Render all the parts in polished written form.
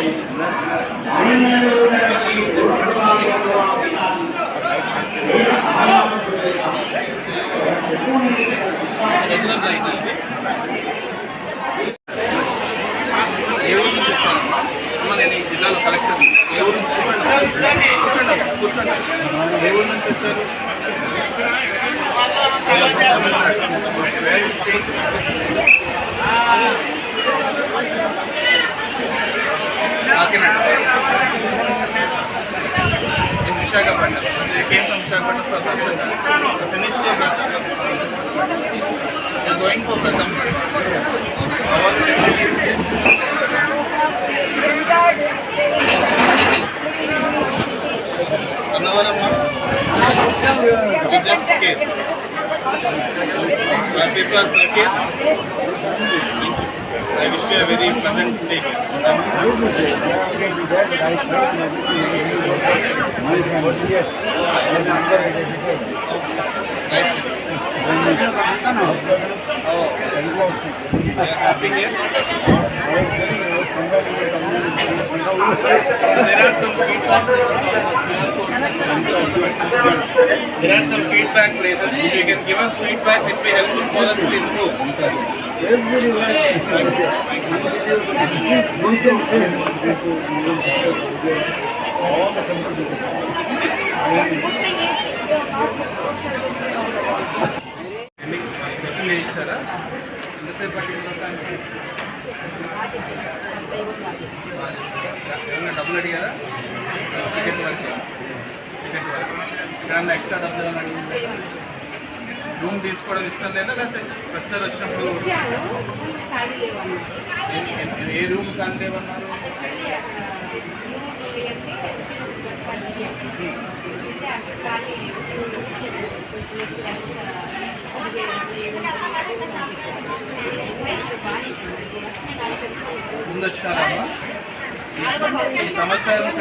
ఏ ఊరు నుంచి వచ్చానమ్మా? అమ్మ నేను ఈ జిల్లాలో కలెక్టర్. ఏ ఊరు నుంచి కూర్చోండి. ఏ ఊరు నుంచి వచ్చారు? in Visakhapatnam. So you came from Visakhapatnam for Darshan. You finished your Pratham. You are going for Pratham. How was it? We just came. People are courteous. I wish you a very pleasant stay here. Nice to meet you. Oh, you are happy here? So there are some feedback. There are some feedback places. If you can give us feedback, it will be helpful for us to improve. ఇచ్చారా ఎంతసేపు పట్టింది? ఏమన్నా డబ్బులు అడిగారా? Ticket వరకు ఏమన్నా extra డబ్బులు ఏమన్నా అడిగిందా? రూమ్ తీసుకోవడం ఇష్టం లేదా? లేకపోతే ప్రతిసారి వచ్చినప్పుడు ఏ రూమ్ కానీ లేవన్నారు? ముందు వచ్చారమ్మా? ఈ సంవత్సరం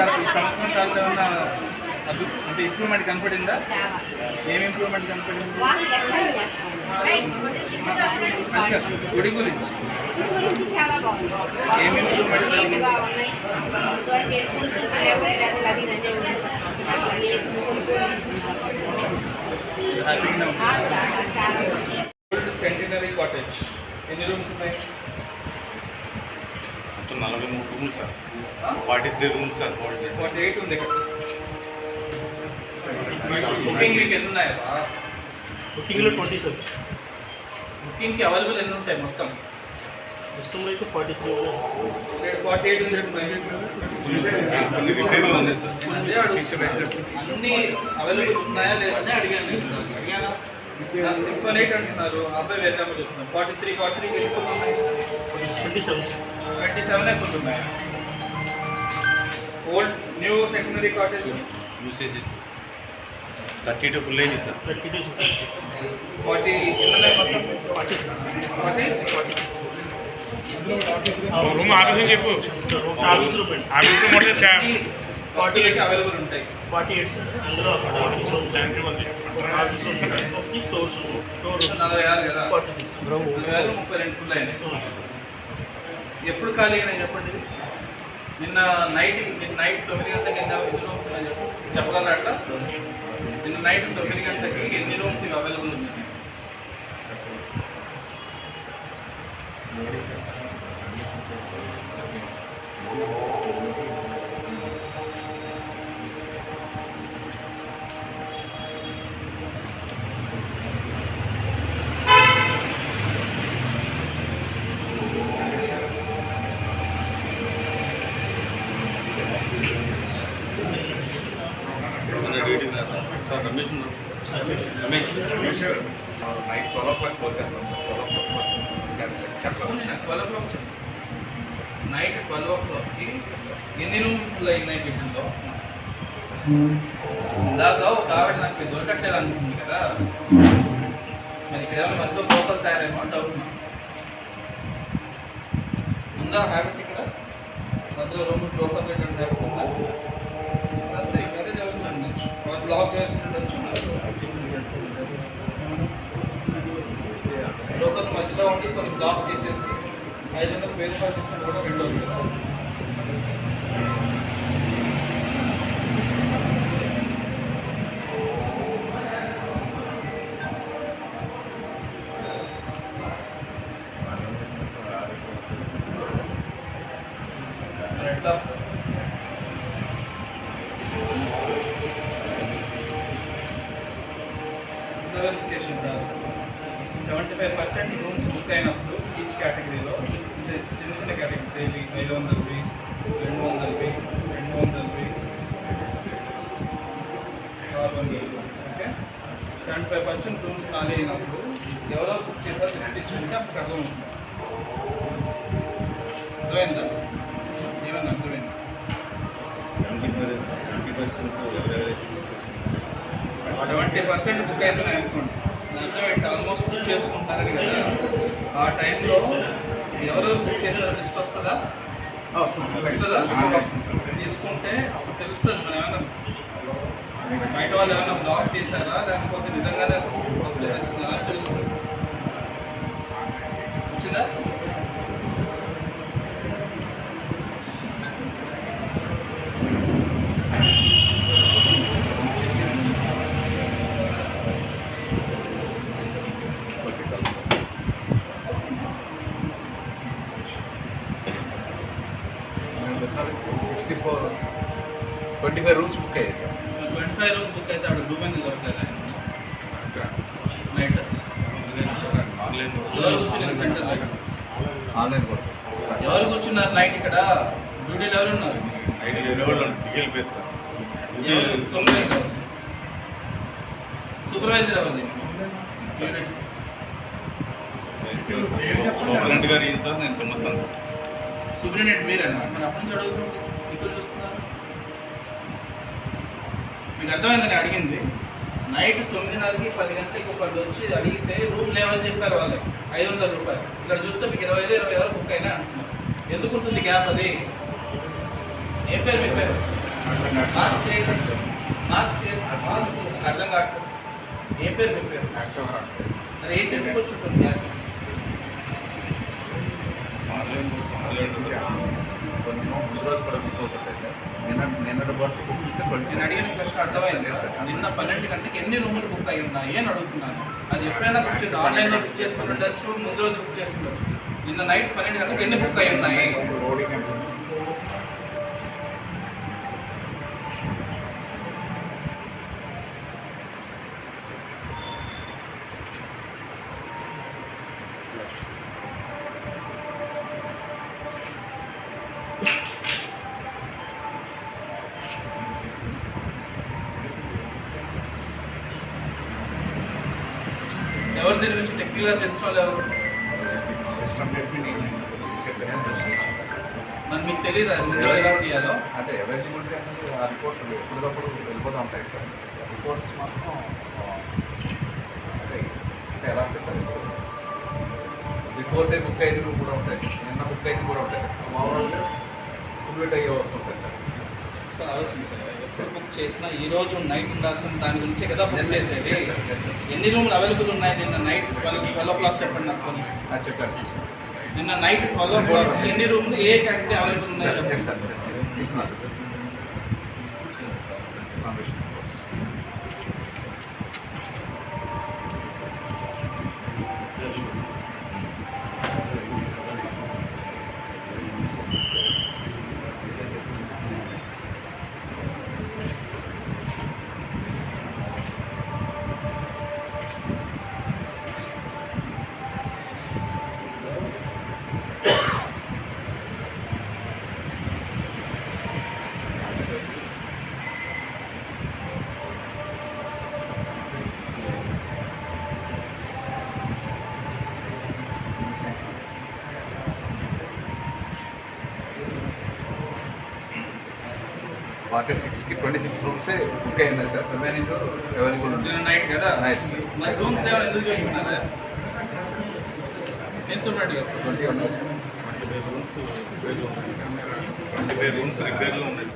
కాలంలో ఏమన్నా అంటే ఇంప్రూవ్మెంట్ కనపడిందా? ఏమి ఇంప్రూవ్మెంట్ కనపడింది? గుడి గురించి ఏమి ఇంప్రూవ్మెంట్ జరిగింది? సెంటినరీ కాటేజ్ ఎన్ని రూమ్స్ ఉన్నాయి? 43 రూమ్స్ సార్. 43 rooms sir. 48 ఉంది ఇక్కడ. బుకింగ్ మీకు ఎన్ని ఉన్నాయా? బుకింగ్లో 20 సార్. బుకింగ్కి అవైలబుల్ ఎన్ని ఉంటాయి మొత్తం? సిస్టంలో అయితే 43 48 ఉంది. అన్ని అవైలబుల్ ఉన్నాయా లేదని అడిగాను. 618 అంటున్నారు. అబ్బాయి వేరే చెప్తున్నారు. 43 ఎన్ని ఫుల్ ఉన్నాయి? 27 ఫుల్ ఉన్నాయి. Old new secondary cottage usage 32 full అయింది సార్. 40 ఎన్ని ఉన్నాయి మొత్తం? 40 రూమ్ ఆఫీస్ చెప్పు. ఆఫీస్ మొత్తం 40 అయితే అవైలబుల్ ఉంటాయి. 48 సార్. అందులో ఆఫీస్ 40 స్టోర్స్ 46 కదా. 32 ఫుల్ అయినాయి. ఎప్పుడు ఖాళీ అయినాయి చెప్పండి? నిన్న నైట్ 9 గంటలకి ఎన్ని రూమ్స్ ఉన్నాయి చెప్పగలరా? అట్లా నిన్న నైట్ 9 గంటలకి ఎన్ని రూమ్స్ ఇవి అవైలబుల్ ఉన్నాయి? Ramesh night 12 o'clock పోతేస్తాం. 12 o'clock night 12 o'clockకి ఎన్ని రూమ్స్ ఫుల్ అయినాయి బిడ్డలో? ఇందాక ఒక ఆవిడ నాకు దొరకట్లేదు అనుకుంటుంది కదా. మరి ఇక్కడ ఏమైనా మధ్యలో లోకల్ తయారేమో డౌట్. ఉందా హ్యాబిట్? ఇక్కడ మధ్యలో లోకల్ పెట్టడం హ్యాబిట్ ఉందా? అంతే, అదే జరుగుతుంది. బ్లాక్ చేస్తుండొచ్చు. లోకల్ మధ్యలో ఉండి కొన్ని బ్లాక్ చేసేసి 500 పేరు పాటిస్తున్నట్టు కూడా రెండో మరి ఎట్లా వెరిఫికేషన్ కాదు 75% రూమ్స్ బుక్ అయినప్పుడు ఈచ్ కేటగిరీలో అంటే చిన్న చిన్న కేటగిరీస్ ఏవి 500వి 200వి 200వి 600వి ఓకే 75% రూమ్స్ ఖాళీ అయినప్పుడు ఎవరో బుక్ చేశారో లిస్ట్ తీసుకుంటే అప్పుడు అర్థం ఉంటుంది. అర్థమైందా? ఏమన్నా అర్థమైంది? 70% బుక్ అయిపోయినాయి అనుకోండి. దాంతో ఆల్మోస్ట్ బుక్ చేసుకుంటారని కదా, ఆ టైంలో ఎవరెవరు బుక్ చేశారో లిస్ట్ వస్తుందా? వస్తుందా? తీసుకుంటే అప్పుడు తెలుస్తుంది మనం ఏమైనా బయట వాళ్ళు ఏమైనా బ్లాక్ చేశారా లేకపోతే నిజంగానే బుక్ చేసుకున్నారా అని తెలుస్తుంది. వచ్చిందా? $64 25 రూమ్స్ బుక్ అయ్యాయి సార్. 25 రూమ్స్ బుక్ అయితే అక్కడ రూమ్ ఎందుకు దొరకలేదు నైట్? ఎవరు కూర్చున్నారు సెంటర్లో? ఆన్లైన్ కూడా ఎవరు కూర్చున్నారు నైట్ ఇక్కడ? డ్యూటీలు ఎవరు ఉన్నారు? ఎవరు? సూపర్వైజర్ ఎవరు? సూపరింటెండెంట్ మీరేనా? మరి అప్పటి నుంచి అడుగుతుంది ఇక్కడ చూస్తున్నారు. మీకు అర్థమైందని అడిగింది. నైట్ 9:30కి 10 గంటలకి ఒకళ్ళు వచ్చి అడిగితే రూమ్ లేవని చెప్పారు వాళ్ళకి $500. ఇక్కడ చూస్తే మీకు 25-26 బుక్ అయినా అంటున్నారు. ఎందుకు ఉంటుంది గ్యాప్? అది ఏం పేరు మీ పేరు? మాస్క్ అర్థం కావట్లేదు. ఏం పేరు మీ పేరు? మరి ఏంటి ఎందుకు వచ్చి ఉంటుంది గ్యాప్? రోజు కూడా బుక్ అవుతుంటాయి సార్. నిన్నటి వరకు బుక్ చేస్తే నేను అడిగిన క్వశ్చన్ అర్థమైంది. నిన్న 12 గంటలకు ఎన్ని రూములు బుక్ అయి ఉన్నాయి అని అడుగుతున్నాను. అది ఎప్పుడైనా బుక్ చేసి ఆన్లైన్లో బుక్ చేసుకుంటుండొచ్చు, ముందు రోజు బుక్ చేసుకుండొచ్చు. నిన్న నైట్ 12 గంటలకు ఎన్ని బుక్ అయి ఉన్నాయి? ఎవరు దీని గురించి టెక్నికల్గా తెలిసిన వాళ్ళు ఎవరు? మరి మీకు తెలియదు అది ముందు ఎలా తీయాలో? అంటే అవైలబిలిటీ అనేది ఆ రిపోర్ట్స్ ఎప్పటికప్పుడు వెళ్ళిపోతూ ఉంటాయి సార్. రిపోర్ట్స్ మాత్రం అంటే ఎలా అంటే సార్ బిఫోర్ డే బుక్ అయ్యేది కూడా ఉంటాయి సార్, నిన్న బుక్ అయ్యేది కూడా ఉంటాయి సార్. మామూలుగా కంప్లీట్ అయ్యే వస్తుంటాయి సార్. సార్ ఆలోచించాలి. ఎప్పుడు బుక్ చేసినా ఈ రోజు నైట్ ఉండాల్సిన దాని గురించే కదా బుక్ చేసేది. ఎన్ని రూములు అవైలబుల్ ఉన్నాయి నిన్న నైట్ 12 చెప్పండి నాకు. అది చెప్పారు సార్. నిన్న నైట్ 12 ఎన్ని రూములు ఏ కేటగిరీ అవైలబుల్ ఉన్నాయి చెప్పండి సార్. ఇస్తున్నారు సార్. కి 26 రూమ్సే బుక్ అయింది సార్. రిమైనింగ్ అవైలబుల్ ఉంది. నిన్న నైట్ కదా? Night sir. మరి రూమ్స్ లెవెల్ ఎందుకు చూసుకున్నారా? ఏం చూడండి 20 ఉన్నాయి సార్. 25 రూమ్స్ రిపేర్లో ఉన్నాయి.